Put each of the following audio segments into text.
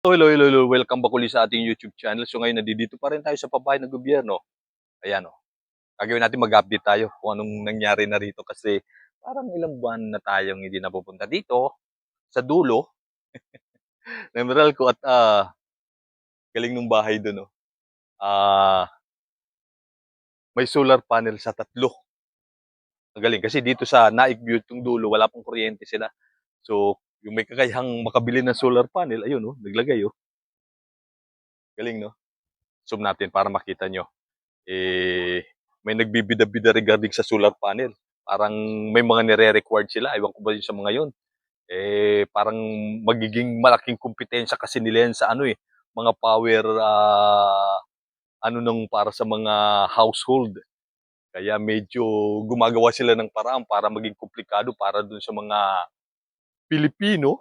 Hello, hello, hello. Welcome back ulit sa ating YouTube channel. So ngayon, nandito pa rin tayo sa pabahay ng gobyerno. Ayan o. Gagawin natin mag-update tayo kung anong nangyari na rito kasi parang ilang buwan na tayong hindi napupunta dito sa dulo ng Meralco at galing ng bahay doon. No? Ah, may solar panel sa tatlo. Ang galing kasi dito sa Naik View itong dulo, wala pang kuryente sila. So, yung may kakayahang makabili ng solar panel, ayun oh, naglagay oh. Galing no? Zoom natin para makita nyo. May nagbibida-bida regarding sa solar panel. Parang may mga nire-required sila. Ewan ko ba yun sa mga yun. Parang magiging malaking kompetensya kasi nila yan sa mga power, para sa mga household. Kaya medyo gumagawa sila ng paraan para maging komplikado para dun sa mga Pilipino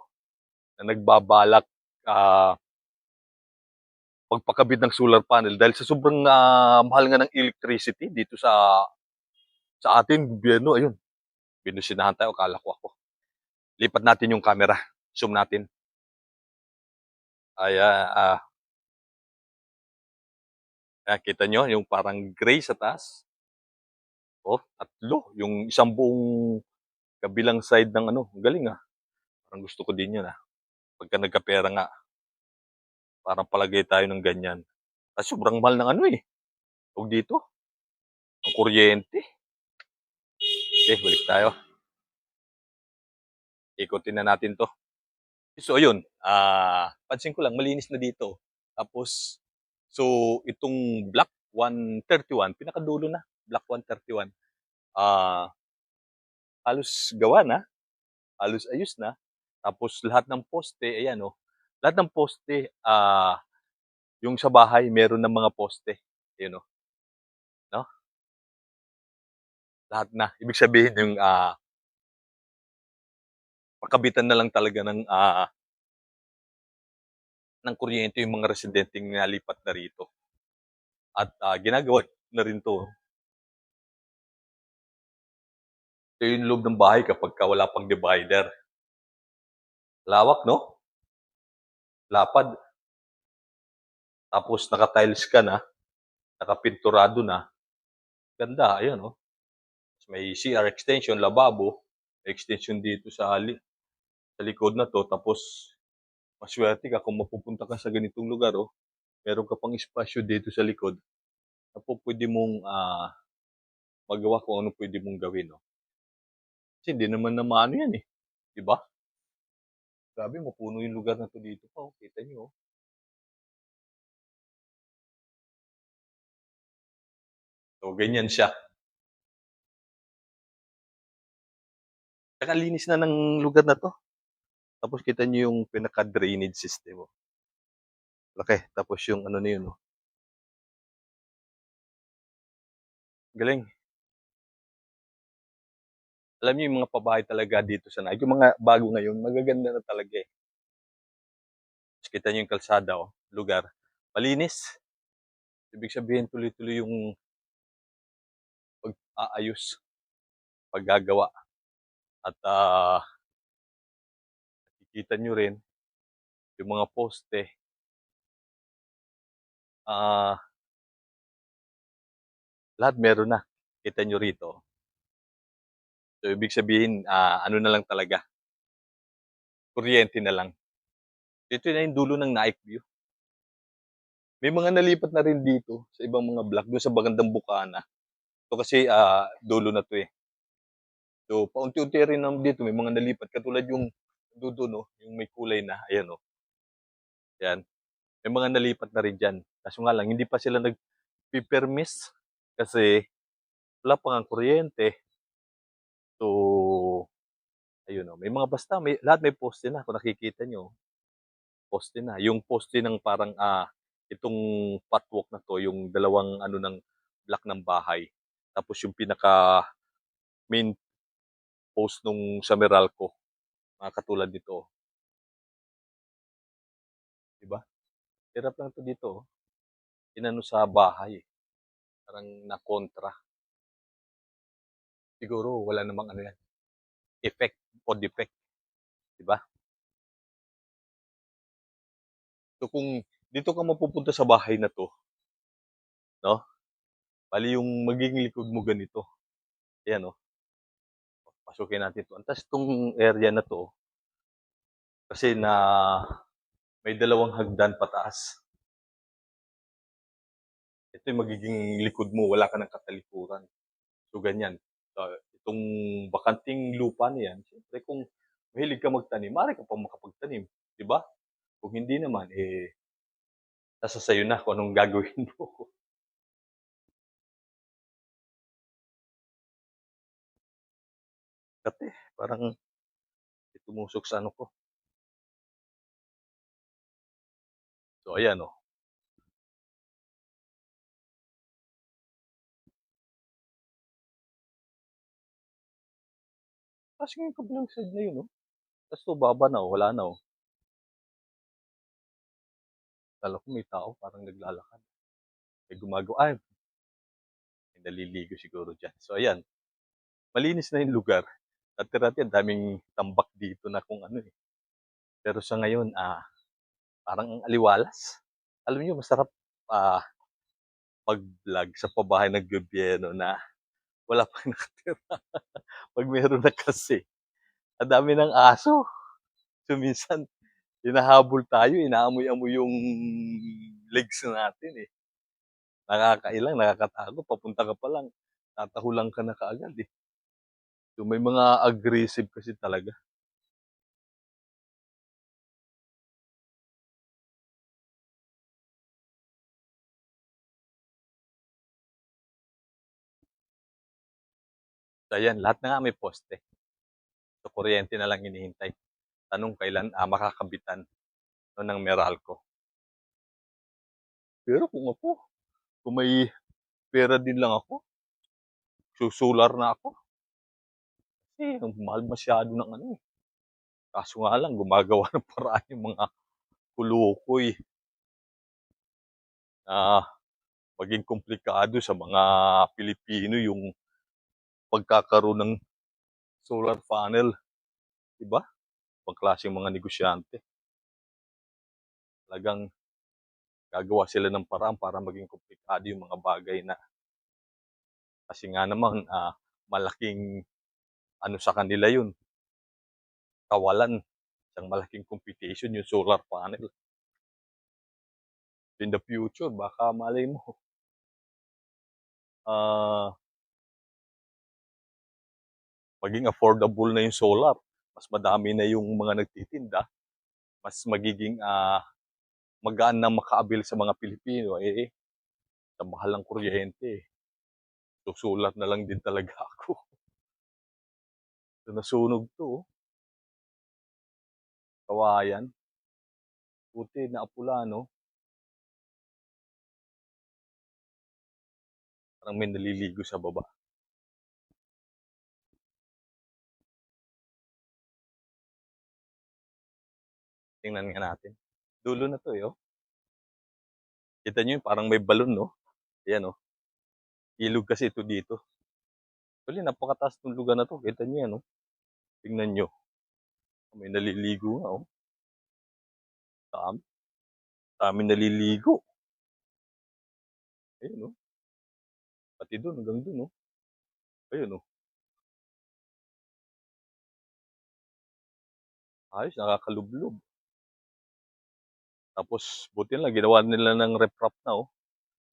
na nagbabalak ah, magpakabit ng solar panel dahil sa sobrang mahal nga ng electricity dito sa ating gobyerno. Ayun, binusinahan tayo, akala ko ako. Lipat natin yung camera. Zoom natin. Ayan, kita nyo yung parang gray sa taas. Oh, tatlo. Yung isang buong kabilang side ng galing ah. Parang gusto ko din yun ah. Pagka nagkapera nga, parang palagay tayo ng ganyan. At sobrang mahal ng Huwag dito. Ang kuryente. Okay, balik tayo. Ikutin na natin to. So, ayun. Pansin ko lang, malinis na dito. Tapos, so, itong Block 131, pinakadulo na. Block 131. Ah, halos gawa na. Halos ayos na. Tapos, lahat ng poste, ayan oh. Lahat ng poste, yung sa bahay, meron ng mga poste. Ayun oh. No? Lahat na. Ibig sabihin yung pakabitan na lang talaga ng kuryente yung mga residenteng nalipat na rito. At ginagawa na rin to. Ito yung loob ng bahay kapag wala pang divider. Lawak, no? Lapad. Tapos naka-tiles ka na, nakapinturado na. Ganda, ayan, no? May CR extension, lababo, extension dito sa likod na to. Tapos maswerte ka kung mapupunta ka sa ganitong lugar, oh. Meron ka pang espasyo dito sa likod na po pwede mong magawa kung ano pwede mong gawin, no? Kasi hindi naman na maano yan, eh. Diba? Grabe, mapuno yung lugar na to dito pa, oh. Kita nyo, oh. So, ganyan siya. Saka linis na ng lugar na to. Tapos kita nyo yung pinaka-drainage system, oh. Laki. Tapos yung ano na yun, oh. Galing. Alam niyo yung mga pabahay talaga dito sa Naik, yung mga bago ngayon, magaganda na talaga eh. Tapos kita niyo yung kalsada, oh, lugar. Malinis. Ibig sabihin tuloy-tuloy yung pag-aayos, paggagawa. At nakikita niyo rin yung mga poste. Lahat meron na. Kita niyo rito. So ibig sabihin, ano na lang talaga. Kuryente na lang. Dito na yung dulo ng Naik View. May mga nalipat na rin dito sa ibang mga block, doon sa Bagandang Bukana. Ito kasi dulo na to eh. So, paunti-unti rin naman dito, may mga nalipat. Katulad yung doon, no? Yung may kulay na, ayan, no? Yan. May mga nalipat na rin dyan. Kaso nga lang, hindi pa sila nag-permis kasi wala pa nga kuryente. So, ayun, no? May mga basta, lahat may poste na. Kung nakikita nyo, poste na. Yung poste ng parang, itong patwalk na to, yung dalawang ng block ng bahay. Tapos yung pinaka main post nung sa Meralco, mga katulad nito. Diba? Hirap lang to dito. Oh. Inano sa bahay. Parang na-kontra. Siguro wala namang yan. Effect o defect. Diba? So kung dito ka mapupunta sa bahay na 'to, 'no, bale yung magiging likod mo ganito, ayan, oh, pasukin natin 'to. Tapos 'tong area na 'to, kasi may dalawang hagdan pataas. Ito yung magiging likod mo, wala ka ng katalikuran. So ganyan. So, itong bakanting lupa na yan, siyempre kung mahilig ka magtanim, maaari ka pang makapagtanim, 'di ba? Kung hindi naman, nasa sa'yo na kung anong gagawin mo. Kasi parang tumusok sa ano ko. So ayan, oh. Tapos yung kabilang side na yun, oh. Tapos 'to baba na, oh, wala na, oh. Akala ko may tao parang naglalakad. May gumagawa, may naliligo siguro diyan. So ayan, malinis na yung lugar. Dati-dati ang daming tambak dito na kung ano, eh. Pero sa ngayon, parang ang aliwalas. Alam niyo masarap, mag-vlog sa pabahay ng gobyerno na wala pang nakatira. 'Pag meron na kasi, ang dami ng aso. So minsan hinahabol tayo, inaamoy-amoy yung legs natin, eh. Nakakailang, nakakatakot, papunta ka pa lang, tatahulan ka na kaagad, eh. So may mga aggressive kasi talaga. So ayan, lahat na nga may poste. So kuryente na lang hinihintay. Tanong kailan, makakabitan no, ng Meralco. Pero kung may pera din lang ako, susular na ako. Kasi ang mahal masyado ng ano, eh. Kaso nga lang, gumagawa ng paraan yung mga kulukoy na maging komplikado sa mga Pilipino yung pagkakaroon ng solar panel, 'di ba? Ibang klaseng mga negosyante. Talagang gagawa sila ng paraan para maging komplikado yung mga bagay na kasi nga naman malaking ano sa kanila yun, kawalan, isang malaking competition yung solar panel. In the future, baka malay mo, ah, maging affordable na yung solar. Mas madami na yung mga nagtitinda, mas magiging magaan na makaabil sa mga Pilipino, sa mahal ng kuryente, eh. Susulat na lang din talaga ako. So, nasunog to, oh. Kawayan. Buti naapula, no? Parang may naliligo sa baba. Tingnan nga natin. Dulo na to, eh, oh. Kita nyo yung parang may balon, no? Ayan, oh. Ilog kasi ito dito. Actually, napakataas ng lugar na to. Kita nyo yan, oh. Tingnan nyo. May naliligo nga, oh. Dami. Dami naliligo. Ayun, oh. Pati doon, hanggang doon, oh. Ayun, oh. Ayos, nakakalublob. Tapos, buti lang, ginawa nila ng reprop na, oh.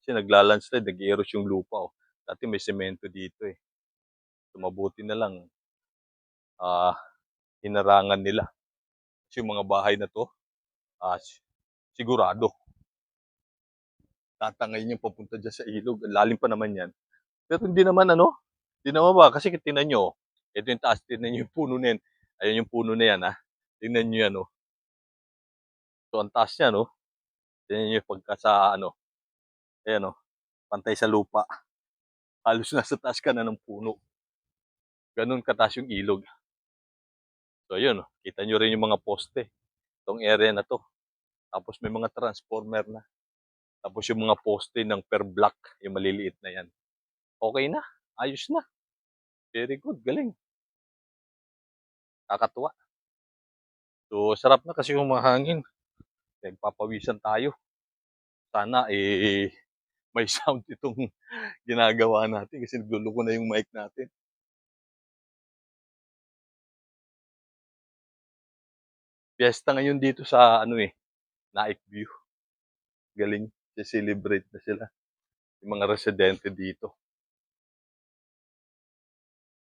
Kasi naglalandslide, nag-eros yung lupa, oh. Dati may semento dito, eh. So, mabuti na lang, ah, hinarangan nila. Kasi yung mga bahay na to, sigurado, tatangay yung papunta dyan sa ilog. Ang lalim pa naman yan. Pero hindi naman ano, hindi naman ba, kasi tingnan nyo, ito yung taas, tingnan nyo yung puno na yan. Ayan yung puno na yan, ha. Tingnan nyo yan, oh. So, ang taas niya, no. Tingnan nyo yung pagka sa, ano, ayan, oh, pantay sa lupa. Halos nasa taas ka na ng puno. Ganun kataas yung ilog. So, yun, oh. Kita nyo rin yung mga poste. Itong area na to. Tapos may mga transformer na. Tapos yung mga poste ng per block, yung maliliit na yan. Okay na. Ayos na. Very good. Galing. Kakatuwa. So, sarap na kasi yung mahangin. Nagpapawisan tayo. Sana, may sound itong ginagawa natin kasi nagluluko na yung mic natin. Piyesta ngayon dito sa ano, Naik View. Galing, se-celebrate na sila, yung mga residente dito.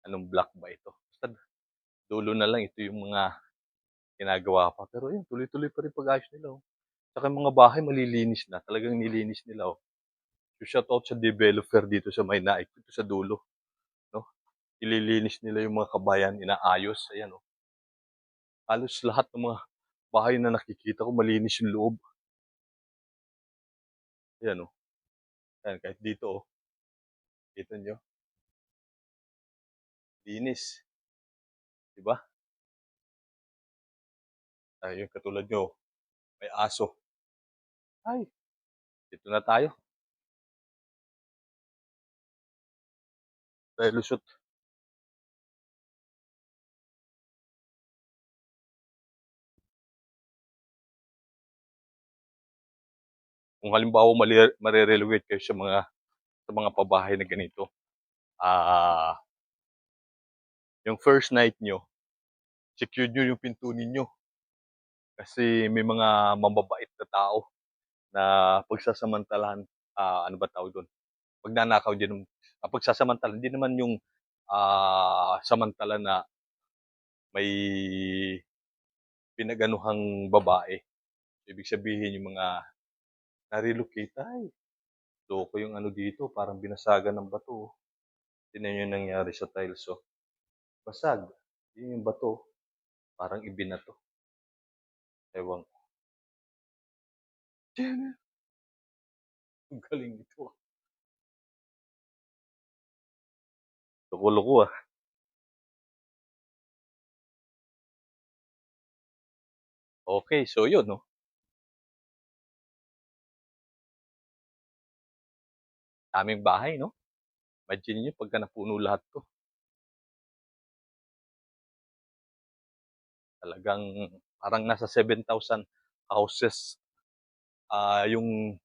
Anong block ba ito? Basta dulo na lang, ito yung mga ginagawa pa. Pero yun, tuloy-tuloy pa rin pag-ayos nila. Saka yung mga bahay malilinis na. Talagang nilinis nila. So, shout out sa developer dito sa may Naik, dito sa dulo. No? Ililinis nila yung mga kabayan, inaayos. Ayan, halos lahat ng mga bahay na nakikita ko, malinis yung loob. Ayan, Ayan, kahit dito, kita nyo, linis. Diba? Ayun, katulad nyo, may aso. Ay, dito na tayo. Tayo lusot. Kung halimbawa marirelocate kayo sa mga pabahay na ganito, yung first night nyo, secure nyo yung pinto ninyo. Kasi may mga mababait na tao na pagsasamantalahan, ano ba tawag doon? Pagnanakaw din, pagsasamantala, hindi naman yung samantala na may pinaganuhang babae. Ibig sabihin yung mga na-relocate, ay, loko yung ano dito, parang binasagan ng bato. Tingnan yung nangyari sa tiles, basag. Yun yung bato, parang ibinato. Ewan ko. Ang galing ito. Loko-loko. Okay, so yun, daming bahay, no? Imagine nyo pagka napuno lahat to. Talagang parang nasa 7,000 houses yung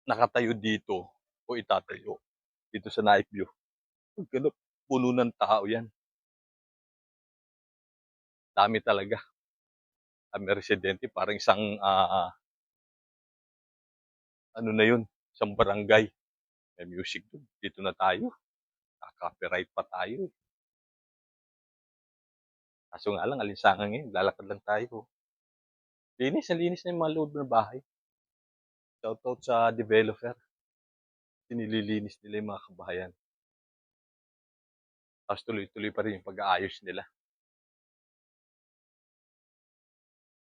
nakatayo dito o itatayo dito sa Naik View. Pagka puno ng tao yan. Dami talaga. Kami residente, parang isang, ano na yun, isang barangay. May music doon. Dito na tayo. Copyright pa tayo. Kaso nga lang, alinsangan ngayon. Lalakad lang tayo. Linis na yung mga loob ng bahay. Shoutout sa developer. Sinililinis nila yung mga kabahayan. Tapos tuloy-tuloy pa rin yung pag-aayos nila.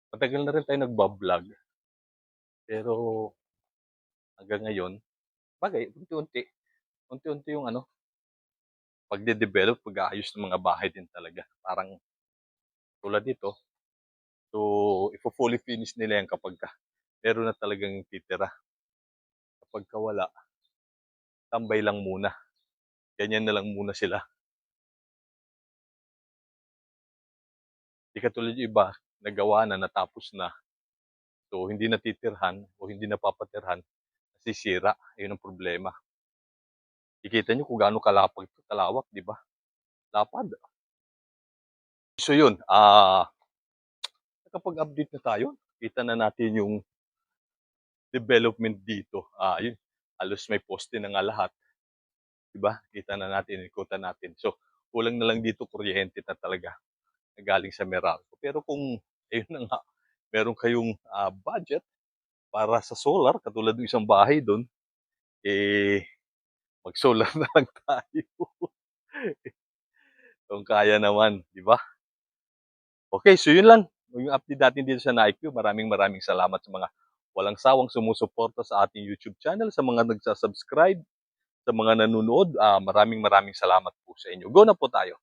Matagal na rin tayo nagbablog. Pero hanggang ngayon, bagay, unti-unti yung pagde-develop, pag-aayos ng mga bahay din talaga. Parang tulad dito. So, fully finish nila yan kapag meron na talagang titira. Kapag wala, tambay lang muna. Ganyan na lang muna sila. Di katulad yung iba, nagawa na, natapos na. So, hindi natitirhan o hindi napapatirhan, nasisira. Ayun ang problema. Ikita nyo kung gaano kalawak, di ba? Lapad. So, yun. Nakapag-update na tayo. Kita na natin yung development dito. Yun. Halos may poste na nga lahat. Diba? Kita na natin, ikutan natin. So, kulang na lang dito kuryente na talaga na galing sa Meralco. Pero kung, ayun na nga, meron kayong budget para sa solar, katulad ng isang bahay doon, mag-solar na lang tayo. Kung kaya naman, di ba? Okay, so yun lang. Yung update natin dito sa Naik View. Maraming salamat sa mga walang sawang sumusuporta sa ating YouTube channel, sa mga nagsasubscribe, sa mga nanonood. Maraming salamat po sa inyo. Go na po tayo.